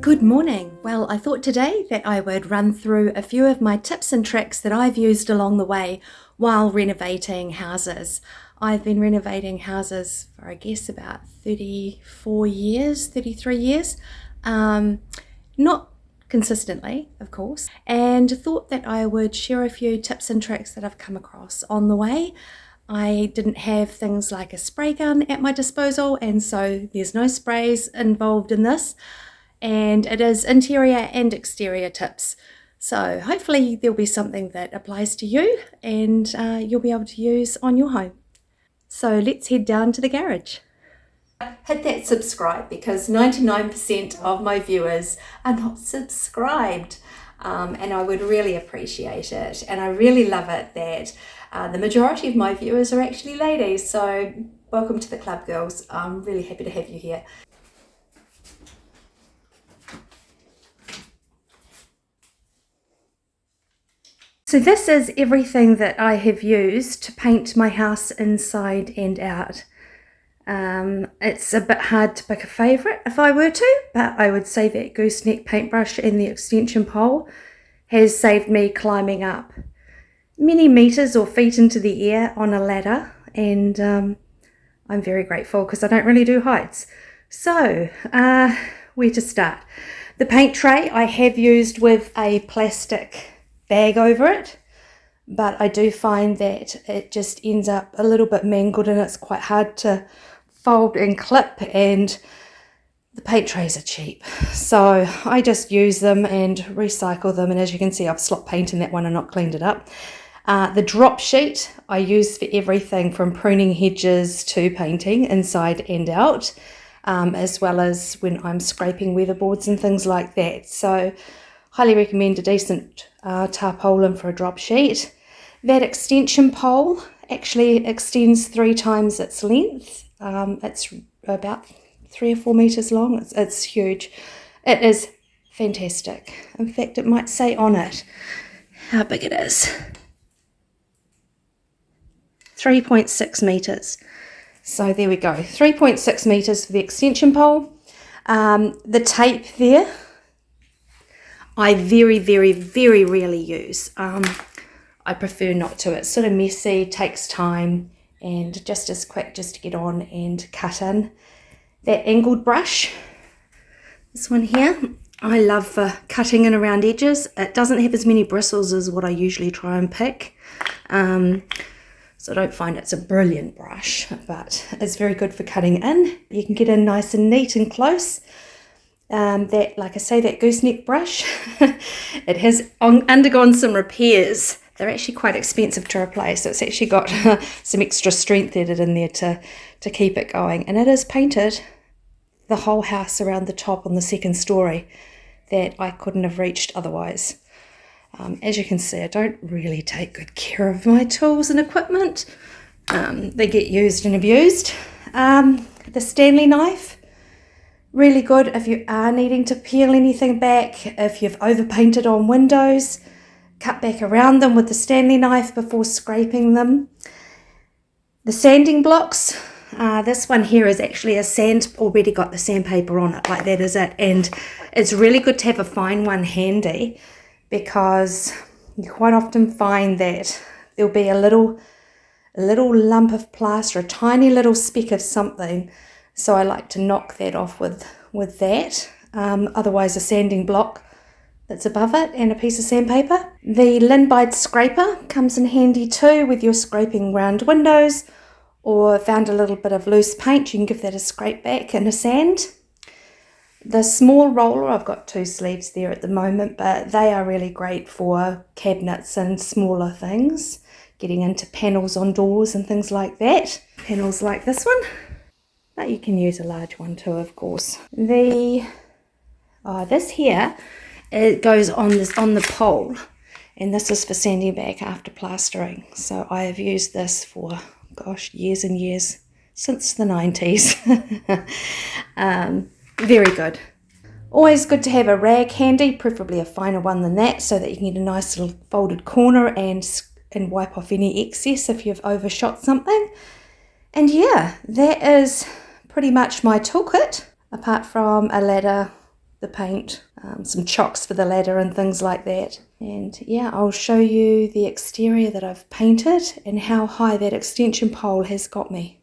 Good morning. Well, I thought today that I would run through a few of my tips and tricks that I've used along the way while renovating houses. I've been renovating houses for, I guess, about 34 years, 33 years. Not consistently, of course, and thought that I would share a few tips and tricks that I've come across on the way. I didn't have things like a spray gun at my disposal, and so there's no sprays involved in this. And it is interior and exterior tips. So hopefully there'll be something that applies to you and you'll be able to use on your home. So let's head down to the garage. Hit that subscribe because 99% of my viewers are not subscribed. And I would really appreciate it. And I really love it that the majority of my viewers are actually ladies. So welcome to the club, girls. I'm really happy to have you here. So this is everything that I have used to paint my house inside and out. It's a bit hard to pick a favourite if I were to, but I would say that gooseneck paintbrush and the extension pole has saved me climbing up many metres or feet into the air on a ladder, and I'm very grateful because I don't really do heights. So, where to start? The paint tray I have used with a plastic bag over it, but I do find that it just ends up a little bit mangled and it's quite hard to fold and clip, and the paint trays are cheap, so I just use them and recycle them. And as you can see, I've slop painted that one and not cleaned it up. The drop sheet I use for everything from pruning hedges to painting inside and out, as well as when I'm scraping weatherboards and things like that. So highly recommend a decent tarpaulin for a drop sheet. That extension pole actually extends 3 times its length. It's about 3 or 4 meters long. It's huge. It is fantastic. In fact, it might say on it how big it is. 3.6 meters. So there we go. 3.6 meters for the extension pole. The tape there, I very, very, very rarely use. I prefer not to. It's sort of messy, takes time, and just as quick just to get on and cut in. That angled brush, this one here, I love for cutting in around edges. It doesn't have as many bristles as what I usually try and pick. So I don't find it's a brilliant brush, but it's very good for cutting in. You can get in nice and neat and close. That, like I say, that gooseneck brush, it has undergone some repairs. They're actually quite expensive to replace, so it's actually got some extra strength added in there to keep it going. And it is painted the whole house around the top on the second story that I couldn't have reached otherwise. As you can see, I don't really take good care of my tools and equipment. They get used and abused. The Stanley knife, really good if you are needing to peel anything back, if you've overpainted on windows, cut back around them with the Stanley knife before scraping them. The sanding blocks, this one here is actually a sand, already got the sandpaper on it, like that is it. And it's really good to have a fine one handy because you quite often find that there'll be a little lump of plaster, a tiny little speck of something. So I like to knock that off with that. Otherwise a sanding block that's above it and a piece of sandpaper. The Linbide scraper comes in handy too with your scraping round windows, or found a little bit of loose paint, you can give that a scrape back and a sand. The small roller, I've got 2 sleeves there at the moment, but they are really great for cabinets and smaller things, getting into panels on doors and things like that. Panels like this one. But you can use a large one too, of course. This here, it goes on the pole, and this is for sanding back after plastering. So I have used this for, gosh, years and years, since the 90s. Very good. Always good to have a rag handy, preferably a finer one than that, so that you can get a nice little folded corner and wipe off any excess if you've overshot something. And yeah, that is pretty much my toolkit. apart from a ladder, the paint, some chocks for the ladder and things like that. And yeah, I'll show you the exterior that I've painted and how high that extension pole has got me.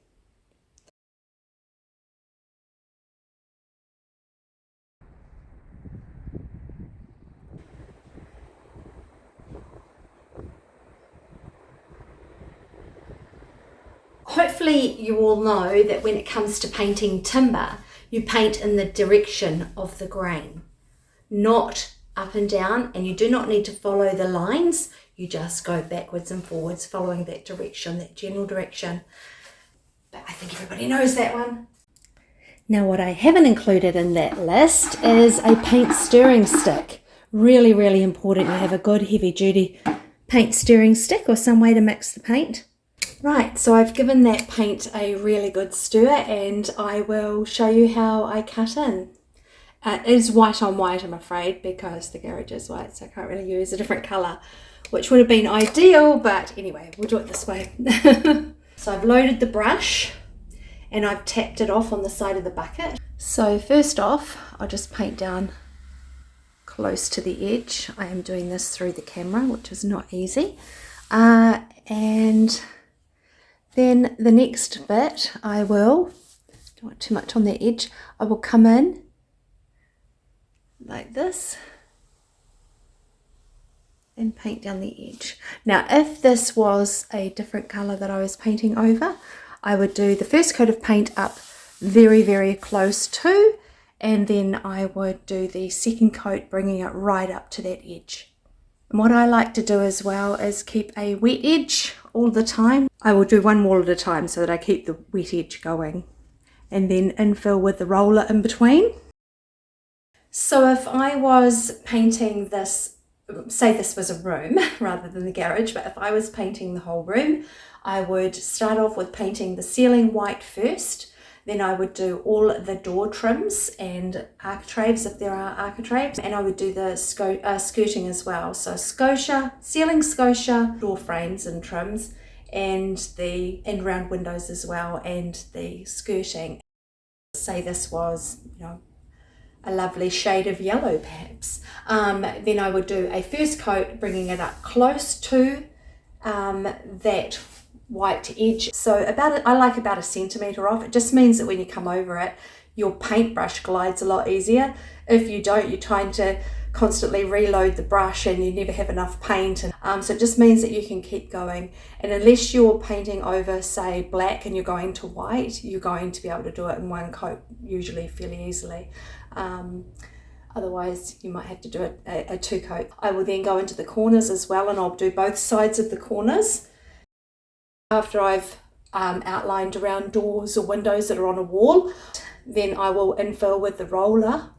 Hopefully you all know that when it comes to painting timber, you paint in the direction of the grain, not up and down, and you do not need to follow the lines. You just go backwards and forwards following that direction, that general direction. But I think everybody knows that one. Now what I haven't included in that list is a paint stirring stick. Really, really important you have a good heavy duty paint stirring stick or some way to mix the paint. Right, so I've given that paint a really good stir and I will show you how I cut in. It is white on white, I'm afraid, because the garage is white, so I can't really use a different colour, which would have been ideal, but anyway, we'll do it this way. So I've loaded the brush and I've tapped it off on the side of the bucket. So first off, I'll just paint down close to the edge. I am doing this through the camera, which is not easy. And then the next bit, I will, don't want too much on the edge, I will come in like this and paint down the edge. Now, if this was a different colour that I was painting over, I would do the first coat of paint up very, very close to, and then I would do the second coat bringing it right up to that edge. And what I like to do as well is keep a wet edge all the time. I will do one wall at a time so that I keep the wet edge going, and then infill with the roller in between. So if I was painting this, say this was a room rather than the garage, but if I was painting the whole room, I would start off with painting the ceiling white first. Then I would do all the door trims and architraves if there are architraves, and I would do the skirting as well. So scotia, ceiling scotia, door frames and trims, and the end round windows as well, and the skirting. Say this was, a lovely shade of yellow perhaps. Then I would do a first coat bringing it up close to that white edge. So I like about 1 centimetre off. It just means that when you come over it, your paintbrush glides a lot easier. If you don't, you're trying to constantly reload the brush and you never have enough paint. And so it just means that you can keep going. And unless you're painting over, say, black and you're going to white, you're going to be able to do it in one coat usually fairly easily. Otherwise you might have to do it a two coat. I will then go into the corners as well, and I'll do both sides of the corners. After I've outlined around doors or windows that are on a wall, then I will infill with the roller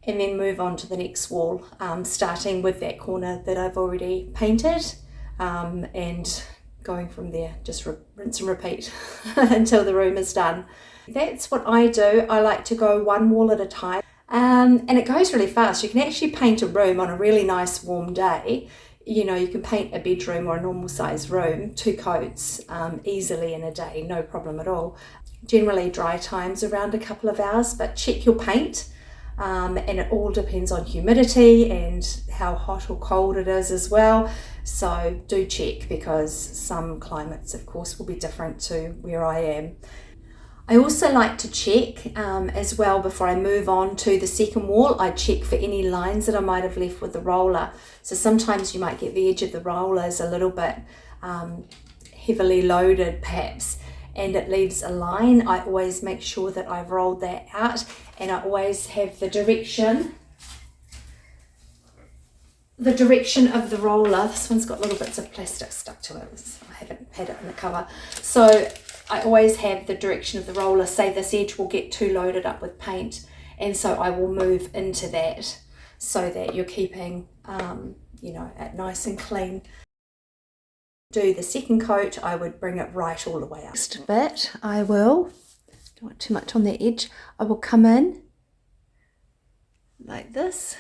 and then move on to the next wall, starting with that corner that I've already painted, and going from there. Just rinse and repeat until the room is done. That's what I do. I like to go one wall at a time, and it goes really fast. You can actually paint a room on a really nice warm day. You can paint a bedroom or a normal size room, 2 coats easily in a day, no problem at all. Generally dry times around a couple of hours, but check your paint, and it all depends on humidity and how hot or cold it is as well. So do check, because some climates of course will be different to where I am. I also like to check as well before I move on to the second wall. I check for any lines that I might have left with the roller. So sometimes you might get the edge of the rollers a little bit heavily loaded perhaps, and it leaves a line. I always make sure that I've rolled that out, and I always have the direction of the roller. This one's got little bits of plastic stuck to it. I haven't had it in the cover. So I always have the direction of the roller. Say this edge will get too loaded up with paint, and so I will move into that so that you're keeping it nice and clean. Do the second coat, I would bring it right all the way up. Next bit, I will, don't want too much on the edge, I will come in like this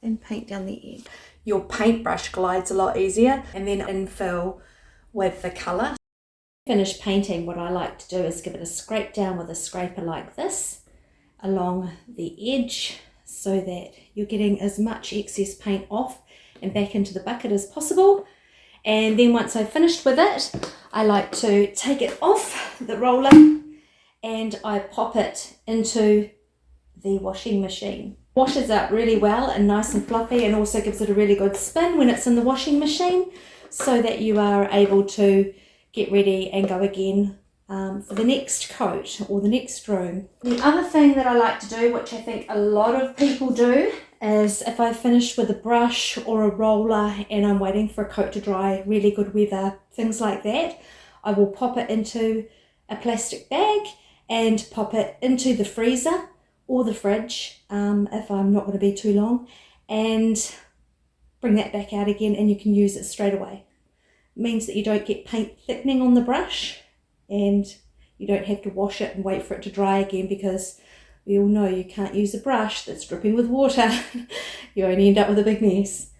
and paint down the edge. Your paintbrush glides a lot easier, and then infill with the colour. finish painting, what I like to do is give it a scrape down with a scraper like this along the edge so that you're getting as much excess paint off and back into the bucket as possible. And then once I've finished with it, I like to take it off the roller and I pop it into the washing machine. Washes up really well and nice and fluffy, and also gives it a really good spin when it's in the washing machine, so that you are able to get ready and go again for the next coat or the next room. The other thing that I like to do, which I think a lot of people do, is if I finish with a brush or a roller and I'm waiting for a coat to dry, really good weather, things like that, I will pop it into a plastic bag and pop it into the freezer or the fridge if I'm not going to be too long, and bring that back out again, and you can use it straight away. It means that you don't get paint thickening on the brush, and you don't have to wash it and wait for it to dry again, because we all know you can't use a brush that's dripping with water. You only end up with a big mess.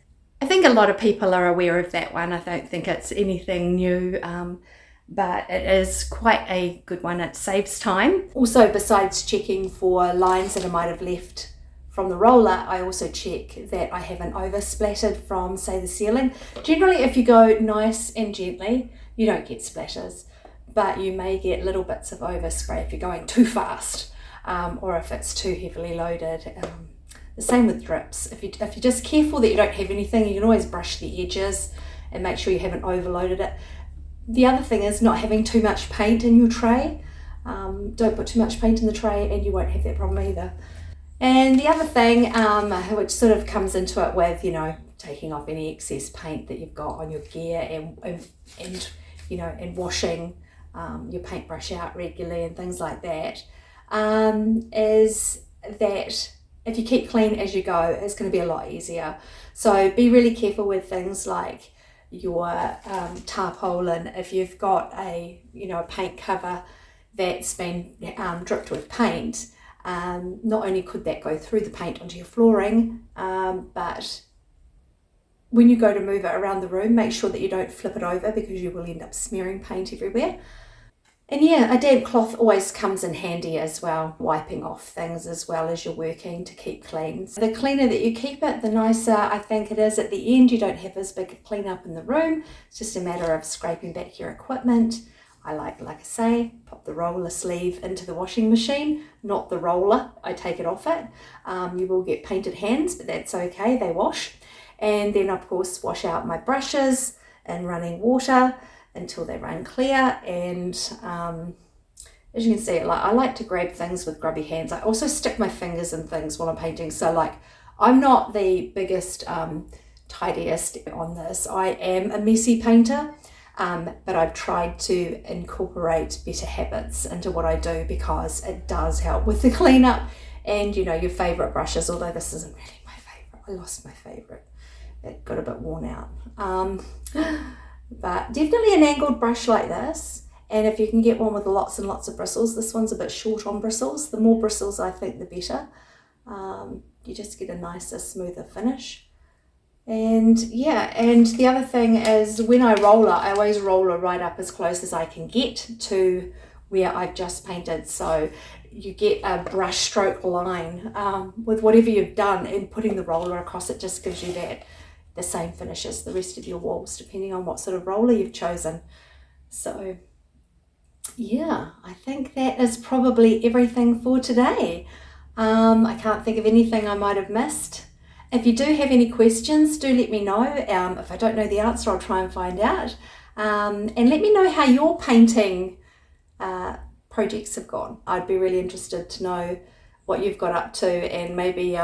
I think a lot of people are aware of that one. I don't think it's anything new, but it is quite a good one. It saves time. Also, besides checking for lines that I might have left from the roller, I also check that I haven't oversplattered from, say, the ceiling. Generally, if you go nice and gently, you don't get splatters, but you may get little bits of overspray if you're going too fast, or if it's too heavily loaded. The same with drips. If you're just careful that you don't have anything, you can always brush the edges and make sure you haven't overloaded it. The other thing is not having too much paint in your tray. Don't put too much paint in the tray and you won't have that problem either. And the other thing, which sort of comes into it with, taking off any excess paint that you've got on your gear and washing your paintbrush out regularly and things like that, is that if you keep clean as you go, it's going to be a lot easier. So be really careful with things like your tarpaulin. If you've got a paint cover that's been dripped with paint, not only could that go through the paint onto your flooring, but when you go to move it around the room, make sure that you don't flip it over, because you will end up smearing paint everywhere. And yeah, a damp cloth always comes in handy as well, wiping off things as well as you're working to keep clean. So the cleaner that you keep it, the nicer I think it is at the end. You don't have as big a clean up in the room. It's just a matter of scraping back your equipment. I like I say, pop the roller sleeve into the washing machine, not the roller. I take it off it. You will get painted hands, but that's okay, they wash. And then of course wash out my brushes in running water until they run clear. And as you can see, I like to grab things with grubby hands. I also stick my fingers in things while I'm painting. So I'm not the biggest tidiest on this. I am a messy painter, but I've tried to incorporate better habits into what I do, because it does help with the cleanup. And your favorite brushes, although this isn't really my favorite, I lost my favorite, it got a bit worn out. But definitely an angled brush like this, and if you can get one with lots and lots of bristles, this one's a bit short on bristles. The more bristles, I think, the better. You just get a nicer, smoother finish. And yeah, and the other thing is, when I roller, I always roller right up as close as I can get to where I've just painted. So you get a brush stroke line with whatever you've done, and putting the roller across it just gives you the same finish as the rest of your walls, depending on what sort of roller you've chosen. So yeah, I think that is probably everything for today. I can't think of anything I might have missed. If you do have any questions, do let me know. If I don't know the answer, I'll try and find out. And let me know how your painting projects have gone. I'd be really interested to know what you've got up to, and maybe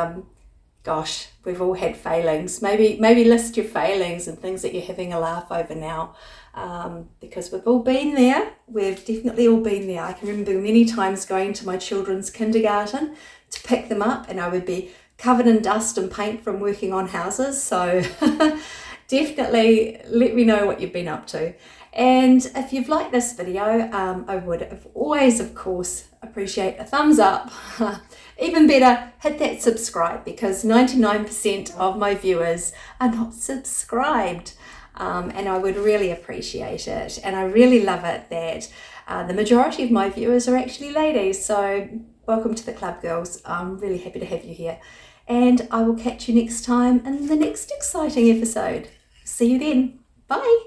gosh, we've all had failings. Maybe list your failings and things that you're having a laugh over now, because we've all been there. We've definitely all been there. I can remember many times going to my children's kindergarten to pick them up, and I would be covered in dust and paint from working on houses. So definitely let me know what you've been up to. And if you've liked this video, I would always, of course, appreciate a thumbs up. Even better, hit that subscribe, because 99% of my viewers are not subscribed. and I would really appreciate it. And I really love it that the majority of my viewers are actually ladies, so welcome to the club, girls. I'm really happy to have you here, and I will catch you next time in the next exciting episode. See you then. Bye.